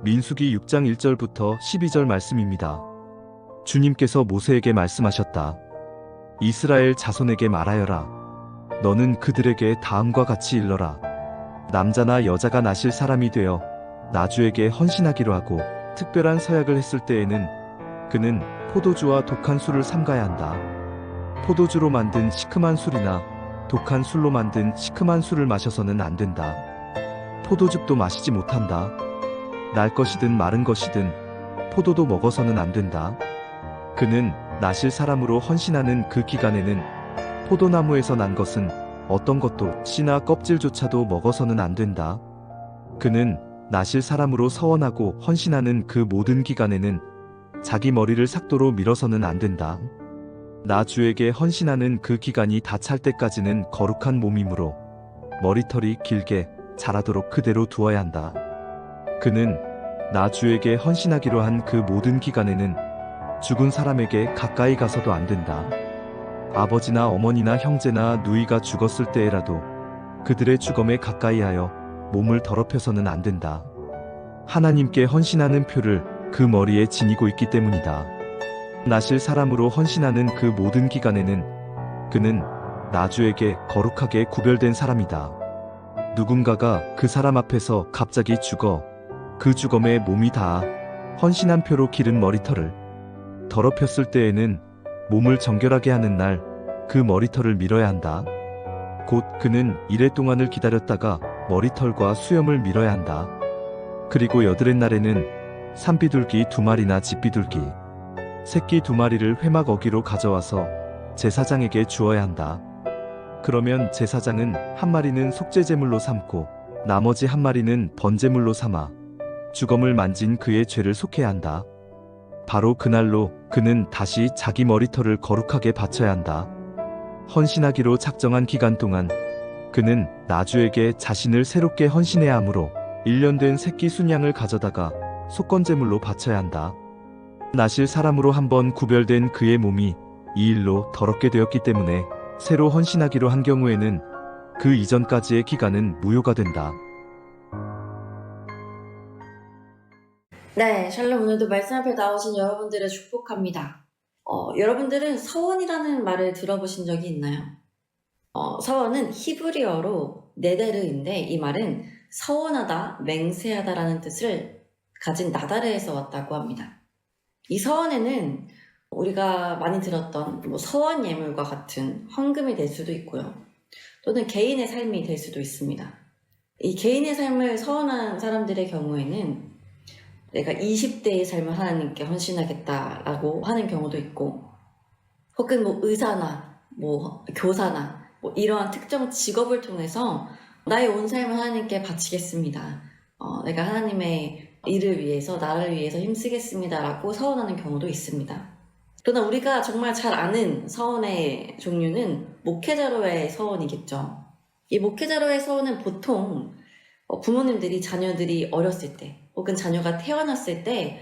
민수기 6장 1절부터 12절 말씀입니다. 주님께서 모세에게 말씀하셨다. 이스라엘 자손에게 말하여라. 너는 그들에게 다음과 같이 일러라. 남자나 여자가 나실 사람이 되어 나주에게 헌신하기로 하고 특별한 서약을 했을 때에는 그는 포도주와 독한 술을 삼가야 한다. 포도주로 만든 시큼한 술이나 독한 술로 만든 시큼한 술을 마셔서는 안 된다. 포도즙도 마시지 못한다. 날 것이든 마른 것이든 포도도 먹어서는 안 된다. 그는 나실 사람으로 헌신하는 그 기간에는 포도나무에서 난 것은 어떤 것도 씨나 껍질조차도 먹어서는 안 된다. 그는 나실 사람으로 서원하고 헌신하는 그 모든 기간에는 자기 머리를 삭도로 밀어서는 안 된다. 나 주에게 헌신하는 그 기간이 다 찰 때까지는 거룩한 몸이므로 머리털이 길게 자라도록 그대로 두어야 한다. 그는 나 주에게 헌신하기로 한 그 모든 기간에는 죽은 사람에게 가까이 가서도 안 된다. 아버지나 어머니나 형제나 누이가 죽었을 때에라도 그들의 죽음에 가까이하여 몸을 더럽혀서는 안 된다. 하나님께 헌신하는 표를 그 머리에 지니고 있기 때문이다. 나실 사람으로 헌신하는 그 모든 기간에는 그는 나주에게 거룩하게 구별된 사람이다. 누군가가 그 사람 앞에서 갑자기 죽어 그 죽음에 몸이 닿아 헌신한 표로 기른 머리털을 더럽혔을 때에는 몸을 정결하게 하는 날 그 머리털을 밀어야 한다. 곧 그는 이래 동안을 기다렸다가 머리털과 수염을 밀어야 한다. 그리고 여드렛 날에는 산비둘기 2마리나 집비둘기 새끼 2마리를 회막 어기로 가져와서 제사장에게 주어야 한다. 그러면 제사장은 1마리는 속죄제물로 삼고 나머지 1마리는 번제물로 삼아 주검을 만진 그의 죄를 속해야 한다. 바로 그날로 그는 다시 자기 머리털을 거룩하게 바쳐야 한다. 헌신하기로 작정한 기간 동안 그는 나주에게 자신을 새롭게 헌신해야 하므로 1년 된 새끼 순양을 가져다가 속건제물로 바쳐야 한다. 나실 사람으로 한번 구별된 그의 몸이 이 일로 더럽게 되었기 때문에 새로 헌신하기로 한 경우에는 그 이전까지의 기간은 무효가 된다. 네, 샬롬. 오늘도 말씀 앞에 나오신 여러분들을 축복합니다. 여러분들은 서원이라는 말을 들어보신 적이 있나요? 서원은 히브리어로 네데르인데 이 말은 서원하다, 맹세하다라는 뜻을 가진 나다르에서 왔다고 합니다. 이 서원에는 우리가 많이 들었던 서원 예물과 같은 헌금이 될 수도 있고요. 또는 개인의 삶이 될 수도 있습니다. 이 개인의 삶을 서원한 사람들의 경우에는 내가 20대의 삶을 하나님께 헌신하겠다라고 하는 경우도 있고, 혹은 의사나 교사나 이러한 특정 직업을 통해서 나의 온 삶을 하나님께 바치겠습니다. 내가 하나님의 일을 위해서, 나를 위해서 힘쓰겠습니다라고 서원하는 경우도 있습니다. 그러나 우리가 정말 잘 아는 서원의 종류는 목회자로의 서원이겠죠. 이 목회자로의 서원은 보통 부모님들이 자녀들이 어렸을 때 혹은 자녀가 태어났을 때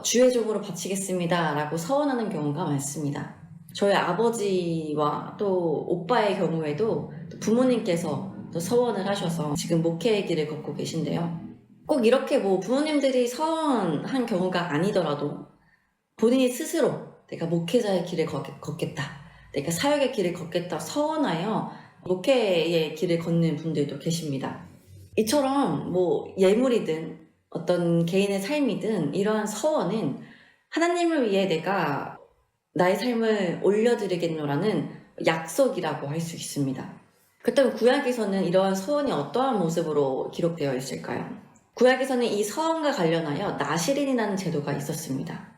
주의 종으로 바치겠습니다 라고 서원하는 경우가 많습니다. 저희 아버지와 또 오빠의 경우에도 부모님께서 또 서원을 하셔서 지금 목회의 길을 걷고 계신데요. 꼭 이렇게 부모님들이 서원한 경우가 아니더라도 본인이 스스로 내가 목회자의 길을 걷겠다, 내가 사역의 길을 걷겠다 서원하여 목회의 길을 걷는 분들도 계십니다. 이처럼 예물이든 어떤 개인의 삶이든 이러한 서원은 하나님을 위해 내가 나의 삶을 올려드리겠노라는 약속이라고 할 수 있습니다. 그렇다면 구약에서는 이러한 서원이 어떠한 모습으로 기록되어 있을까요? 구약에서는 이 서원과 관련하여 나실인이라는 제도가 있었습니다.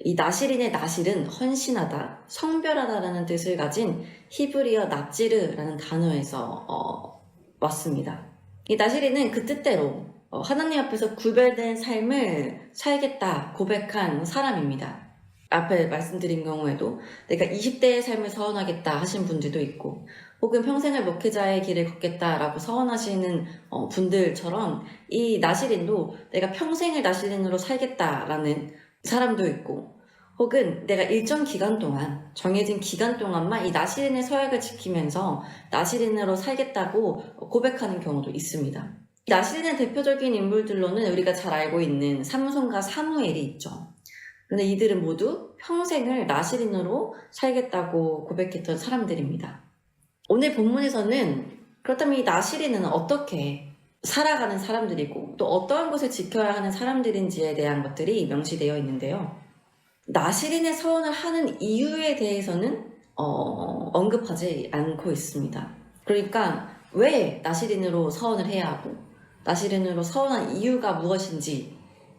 이 나실인의 나실은 헌신하다, 성별하다라는 뜻을 가진 히브리어 나찌르라는 단어에서 왔습니다. 이 나실인은 그 뜻대로 하나님 앞에서 구별된 삶을 살겠다 고백한 사람입니다. 앞에 말씀드린 경우에도 내가 20대의 삶을 서원하겠다 하신 분들도 있고, 혹은 평생을 목회자의 길을 걷겠다라고 서원하시는 분들처럼 이 나실인도 내가 평생을 나실인으로 살겠다라는 사람도 있고, 혹은 내가 일정 기간 동안, 정해진 기간 동안만 이 나실인의 서약을 지키면서 나실인으로 살겠다고 고백하는 경우도 있습니다. 나시린의 대표적인 인물들로는 우리가 잘 알고 있는 삼손과 사무엘이 있죠. 그런데 이들은 모두 평생을 나시린으로 살겠다고 고백했던 사람들입니다. 오늘 본문에서는 그렇다면 이 나시린은 어떻게 살아가는 사람들이고 또 어떠한 것을 지켜야 하는 사람들인지에 대한 것들이 명시되어 있는데요. 나시린의 서원을 하는 이유에 대해서는 언급하지 않고 있습니다. 그러니까 왜 나시린으로 서원을 해야 하고 나시린으로 서원한 이유가 무엇인지에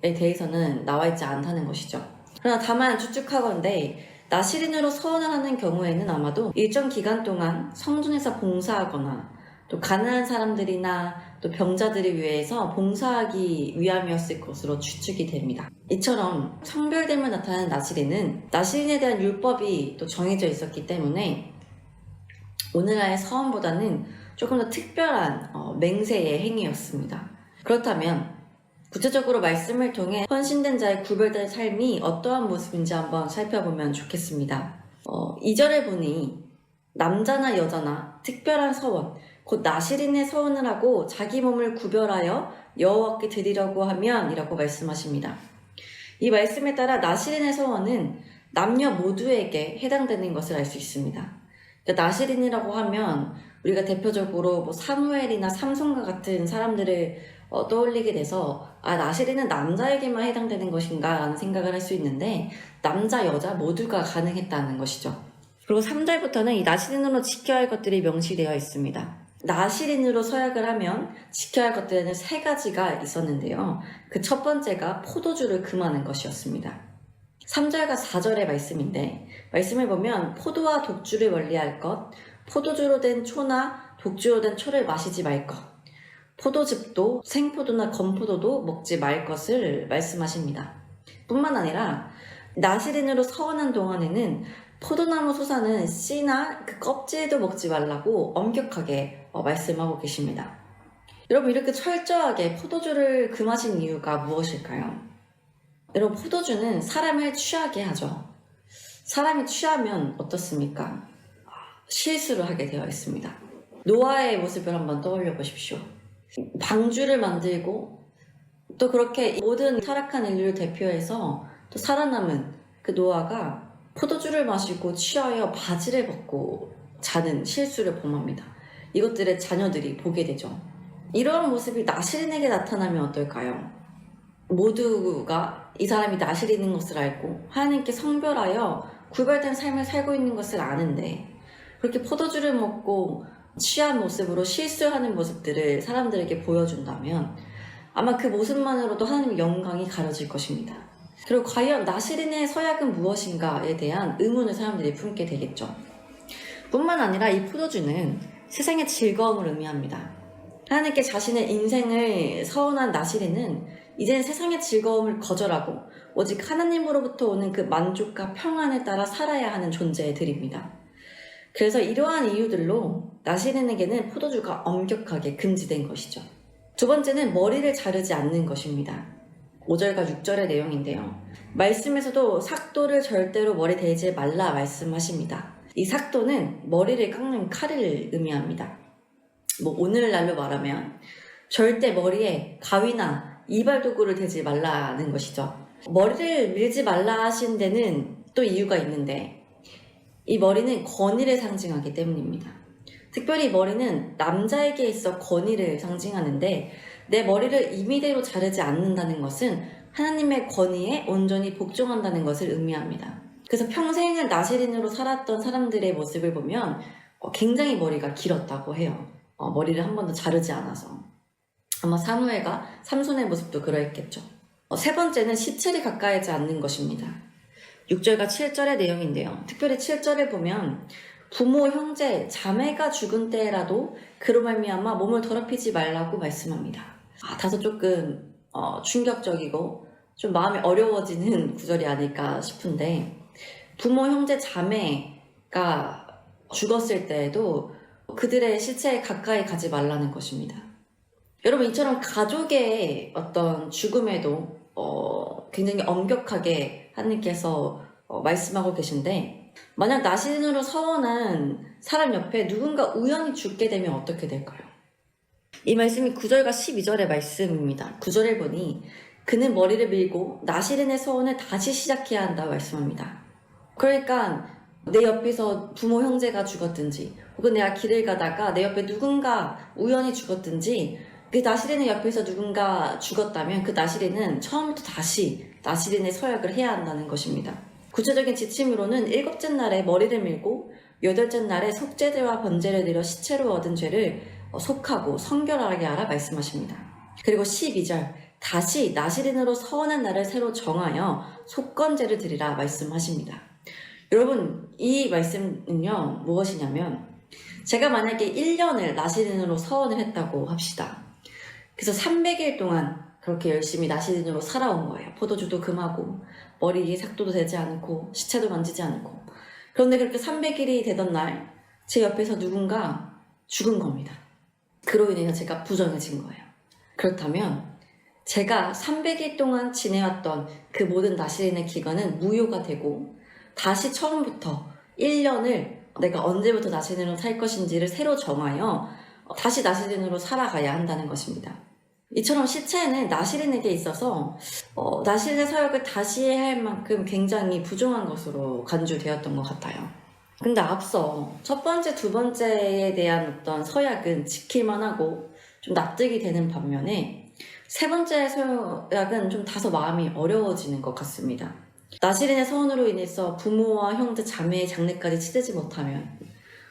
대해서는 나와 있지 않다는 것이죠. 그러나 다만 추측하건대 나시린으로 서원을 하는 경우에는 아마도 일정 기간 동안 성전에서 봉사하거나 또 가난한 사람들이나 또 병자들을 위해서 봉사하기 위함이었을 것으로 추측이 됩니다. 이처럼 성별됨을 나타내는 나시린은 나시린에 대한 율법이 또 정해져 있었기 때문에 오늘날의 서원보다는 조금 더 특별한 맹세의 행위였습니다. 그렇다면 구체적으로 말씀을 통해 헌신된 자의 구별된 삶이 어떠한 모습인지 한번 살펴보면 좋겠습니다. 2절을 보니 남자나 여자나 특별한 서원, 곧 나시린의 서원을 하고 자기 몸을 구별하여 여호와께 드리려고 하면 이라고 말씀하십니다. 이 말씀에 따라 나시린의 서원은 남녀 모두에게 해당되는 것을 알 수 있습니다. 그러니까 나시린이라고 하면 우리가 대표적으로 뭐 사무엘이나 삼손과 같은 사람들을 떠올리게 돼서 나시린은 남자에게만 해당되는 것인가 라는 생각을 할 수 있는데 남자, 여자 모두가 가능했다는 것이죠. 그리고 3절부터는 이 나시린으로 지켜야 할 것들이 명시되어 있습니다. 나시린으로 서약을 하면 지켜야 할 것들에는 3가지가 있었는데요. 그 첫 번째가 포도주를 금하는 것이었습니다. 3절과 4절의 말씀인데 말씀을 보면 포도와 독주를 멀리할 것, 포도주로 된 초나 독주로 된 초를 마시지 말 것, 포도즙도 생포도나 건포도도 먹지 말 것을 말씀하십니다. 뿐만 아니라 나시린으로 서원한 동안에는 포도나무 솟아는 씨나 그 껍질도 먹지 말라고 엄격하게 말씀하고 계십니다. 여러분 이렇게 철저하게 포도주를 금하신 이유가 무엇일까요? 여러분 포도주는 사람을 취하게 하죠. 사람이 취하면 어떻습니까? 실수를 하게 되어 있습니다. 노아의 모습을 한번 떠올려 보십시오. 방주를 만들고 또 그렇게 모든 타락한 인류를 대표해서 또 살아남은 그 노아가 포도주를 마시고 취하여 바지를 벗고 자는 실수를 범합니다. 이것들의 자녀들이 보게 되죠. 이러한 모습이 나시린에게 나타나면 어떨까요? 모두가 이 사람이 나시린인 것을 알고 하나님께 성별하여 구별된 삶을 살고 있는 것을 아는데 그렇게 포도주를 먹고 취한 모습으로 실수하는 모습들을 사람들에게 보여준다면 아마 그 모습만으로도 하나님의 영광이 가려질 것입니다. 그리고 과연 나시린의 서약은 무엇인가에 대한 의문을 사람들이 품게 되겠죠. 뿐만 아니라 이 포도주는 세상의 즐거움을 의미합니다. 하나님께 자신의 인생을 서원한 나시린은 이제는 세상의 즐거움을 거절하고 오직 하나님으로부터 오는 그 만족과 평안에 따라 살아야 하는 존재들입니다. 그래서 이러한 이유들로 나시린에게는 포도주가 엄격하게 금지된 것이죠. 두 번째는 머리를 자르지 않는 것입니다. 5절과 6절의 내용인데요. 말씀에서도 삭도를 절대로 머리 대지 말라 말씀하십니다. 이 삭도는 머리를 깎는 칼을 의미합니다. 오늘날로 말하면 절대 머리에 가위나 이발도구를 대지 말라는 것이죠. 머리를 밀지 말라 하신 데는 또 이유가 있는데 이 머리는 권위를 상징하기 때문입니다. 특별히 머리는 남자에게 있어 권위를 상징하는데 내 머리를 임의대로 자르지 않는다는 것은 하나님의 권위에 온전히 복종한다는 것을 의미합니다. 그래서 평생을 나시린으로 살았던 사람들의 모습을 보면 굉장히 머리가 길었다고 해요. 머리를 한 번도 자르지 않아서. 아마 사무엘과 삼손의 모습도 그러했겠죠. 세 번째는 시체를 가까이 하지 않는 것입니다. 6절과 7절의 내용인데요. 특별히 7절을 보면 부모, 형제, 자매가 죽은 때라도 그로 말미암아 몸을 더럽히지 말라고 말씀합니다. 다소 조금 충격적이고 좀 마음이 어려워지는 구절이 아닐까 싶은데 부모, 형제, 자매가 죽었을 때에도 그들의 시체에 가까이 가지 말라는 것입니다. 여러분 이처럼 가족의 어떤 죽음에도 굉장히 엄격하게 하나님께서 말씀하고 계신데 만약 나시린으로 서원한 사람 옆에 누군가 우연히 죽게 되면 어떻게 될까요? 이 말씀이 9절과 12절의 말씀입니다. 9절에 보니 그는 머리를 밀고 나시린의 서원을 다시 시작해야 한다고 말씀합니다. 그러니까 내 옆에서 부모 형제가 죽었든지 혹은 내가 길을 가다가 내 옆에 누군가 우연히 죽었든지 그 나시린의 옆에서 누군가 죽었다면 그 나시린은 처음부터 다시 나시린의 서약을 해야 한다는 것입니다. 구체적인 지침으로는 7째 날에 머리를 밀고 8째 날에 속죄제와 번제를 드려 시체로 얻은 죄를 속하고 성결하게 하라 말씀하십니다. 그리고 12절 다시 나시린으로 서원한 날을 새로 정하여 속건제를 드리라 말씀하십니다. 여러분 이 말씀은요 무엇이냐면 제가 만약에 1년을 나시린으로 서원을 했다고 합시다. 그래서 300일 동안 그렇게 열심히 나시린으로 살아온 거예요. 포도주도 금하고 머리에 삭도도 되지 않고 시체도 만지지 않고. 그런데 그렇게 300일이 되던 날 제 옆에서 누군가 죽은 겁니다. 그로 인해서 제가 부정해진 거예요. 그렇다면 제가 300일 동안 지내왔던 그 모든 나시린의 기간은 무효가 되고 다시 처음부터 1년을 내가 언제부터 나시린으로 살 것인지를 새로 정하여 다시 나시린으로 살아가야 한다는 것입니다. 이처럼 시체는 나시린에게 있어서 나시린의 사역을 다시 해야 할 만큼 굉장히 부정한 것으로 간주되었던 것 같아요. 근데 앞서 첫 번째, 두 번째에 대한 어떤 서약은 지킬만 하고 좀 납득이 되는 반면에 세 번째 서약은 좀 다소 마음이 어려워지는 것 같습니다. 나시린의 서원으로 인해서 부모와 형제, 자매의 장례까지 치르지 못하면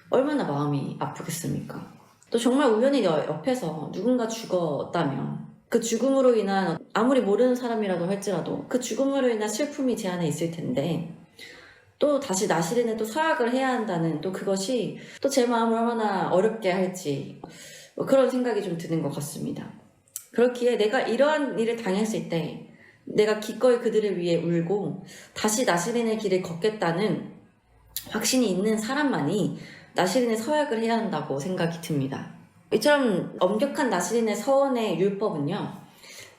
얼마나 마음이 아프겠습니까? 또 정말 우연히 옆에서 누군가 죽었다면 그 죽음으로 인한 아무리 모르는 사람이라도 할지라도 그 죽음으로 인한 슬픔이 제 안에 있을 텐데 또 다시 나시린에 또 서약을 해야 한다는 또 그것이 또 제 마음을 얼마나 어렵게 할지 그런 생각이 좀 드는 것 같습니다. 그렇기에 내가 이러한 일을 당했을 때 내가 기꺼이 그들을 위해 울고 다시 나시린의 길을 걷겠다는 확신이 있는 사람만이 나시린의 서약을 해야 한다고 생각이 듭니다. 이처럼 엄격한 나시린의 서원의 율법은요,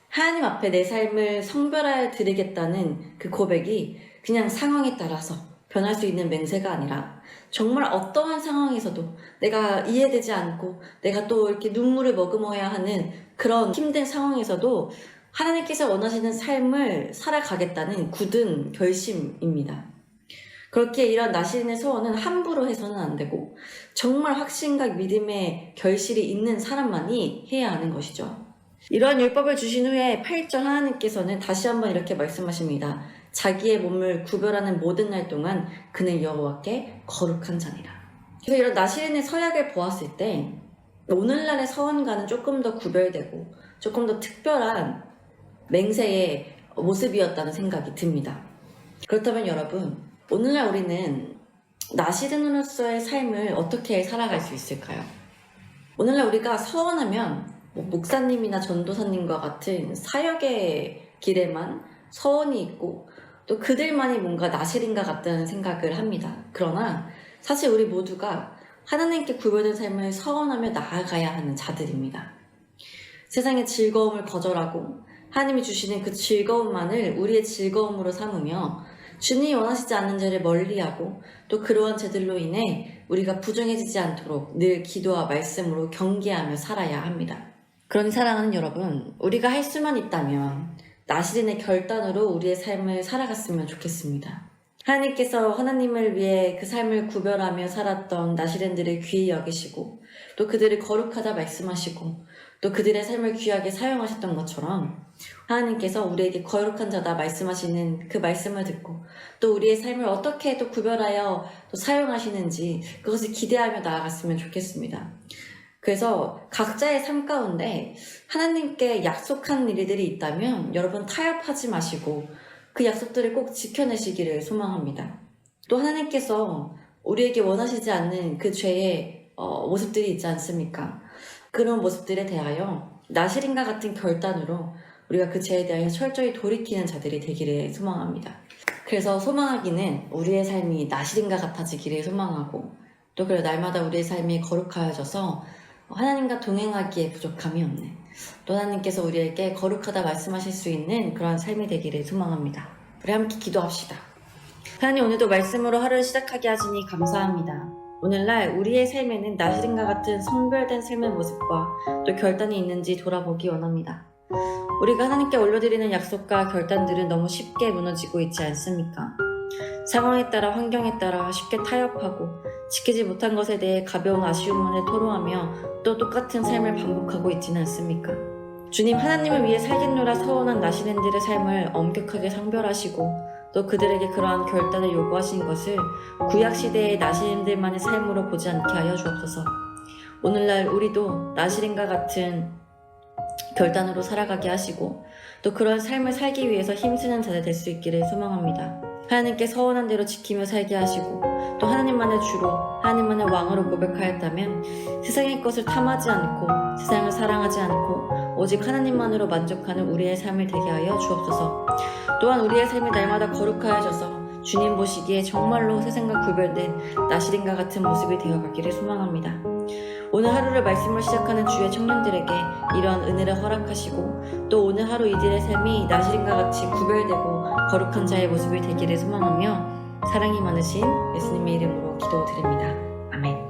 하나님 앞에 내 삶을 성별하여 드리겠다는 그 고백이 그냥 상황에 따라서 변할 수 있는 맹세가 아니라 정말 어떠한 상황에서도 내가 이해되지 않고 내가 또 이렇게 눈물을 머금어야 하는 그런 힘든 상황에서도 하나님께서 원하시는 삶을 살아가겠다는 굳은 결심입니다. 그렇게 이런 나시린의 소원은 함부로 해서는 안 되고 정말 확신과 믿음의 결실이 있는 사람만이 해야 하는 것이죠. 이러한 율법을 주신 후에 8절 하나님께서는 다시 한번 이렇게 말씀하십니다. 자기의 몸을 구별하는 모든 날 동안 그는 여호와께 거룩한 자니라. 그래서 이런 나시린의 서약을 보았을 때 오늘날의 서원과는 조금 더 구별되고 조금 더 특별한 맹세의 모습이었다는 생각이 듭니다. 그렇다면 여러분, 오늘날 우리는 나시린으로서의 삶을 어떻게 살아갈 수 있을까요? 오늘날 우리가 서원하면 목사님이나 전도사님과 같은 사역의 길에만 서원이 있고 또 그들만이 뭔가 나시린과 같다는 생각을 합니다. 그러나 사실 우리 모두가 하나님께 구별된 삶을 서원하며 나아가야 하는 자들입니다. 세상의 즐거움을 거절하고 하나님이 주시는 그 즐거움만을 우리의 즐거움으로 삼으며 주님이 원하시지 않는 죄를 멀리하고 또 그러한 죄들로 인해 우리가 부정해지지 않도록 늘 기도와 말씀으로 경계하며 살아야 합니다. 그러니 사랑하는 여러분, 우리가 할 수만 있다면 나시린의 결단으로 우리의 삶을 살아갔으면 좋겠습니다. 하나님께서 하나님을 위해 그 삶을 구별하며 살았던 나시린들을 귀히 여기시고 또 그들을 거룩하다 말씀하시고 또 그들의 삶을 귀하게 사용하셨던 것처럼 하나님께서 우리에게 거룩한 자다 말씀하시는 그 말씀을 듣고 또 우리의 삶을 어떻게 또 구별하여 또 사용하시는지 그것을 기대하며 나아갔으면 좋겠습니다. 그래서 각자의 삶 가운데 하나님께 약속한 일들이 있다면 여러분 타협하지 마시고 그 약속들을 꼭 지켜내시기를 소망합니다. 또 하나님께서 우리에게 원하시지 않는 그 죄의 모습들이 있지 않습니까? 그런 모습들에 대하여 나시린과 같은 결단으로 우리가 그 죄에 대하여 철저히 돌이키는 자들이 되기를 소망합니다. 그래서 소망하기는 우리의 삶이 나시린과 같아지기를 소망하고 또 그래 날마다 우리의 삶이 거룩하여져서 하나님과 동행하기에 부족함이 없는 또 하나님께서 우리에게 거룩하다 말씀하실 수 있는 그런 삶이 되기를 소망합니다. 우리 함께 기도합시다. 하나님 오늘도 말씀으로 하루를 시작하게 하시니 감사합니다. 오늘날 우리의 삶에는 나시린과 같은 성별된 삶의 모습과 또 결단이 있는지 돌아보기 원합니다. 우리가 하나님께 올려드리는 약속과 결단들은 너무 쉽게 무너지고 있지 않습니까? 상황에 따라 환경에 따라 쉽게 타협하고 지키지 못한 것에 대해 가벼운 아쉬움만을 토로하며 또 똑같은 삶을 반복하고 있지는 않습니까? 주님 하나님을 위해 살겠노라 서원한 나시린들의 삶을 엄격하게 상별하시고 또 그들에게 그러한 결단을 요구하신 것을 구약시대의 나시린들만의 삶으로 보지 않게 하여 주옵소서. 오늘날 우리도 나시린과 같은 결단으로 살아가게 하시고 또 그런 삶을 살기 위해서 힘쓰는 자들 될 수 있기를 소망합니다. 하나님께 서원한 대로 지키며 살게 하시고 또 하나님만의 주로 하나님만의 왕으로 고백하였다면 세상의 것을 탐하지 않고 세상을 사랑하지 않고 오직 하나님만으로 만족하는 우리의 삶을 되게 하여 주옵소서. 또한 우리의 삶이 날마다 거룩하여져서 주님 보시기에 정말로 세상과 구별된 나시린과 같은 모습이 되어가기를 소망합니다. 오늘 하루를 말씀을 시작하는 주의 청년들에게 이런 은혜를 허락하시고 또 오늘 하루 이들의 삶이 나시린과 같이 구별되고 거룩한 자의 모습이 되기를 소망하며 사랑이 많으신 예수님의 이름으로 기도드립니다. 아멘.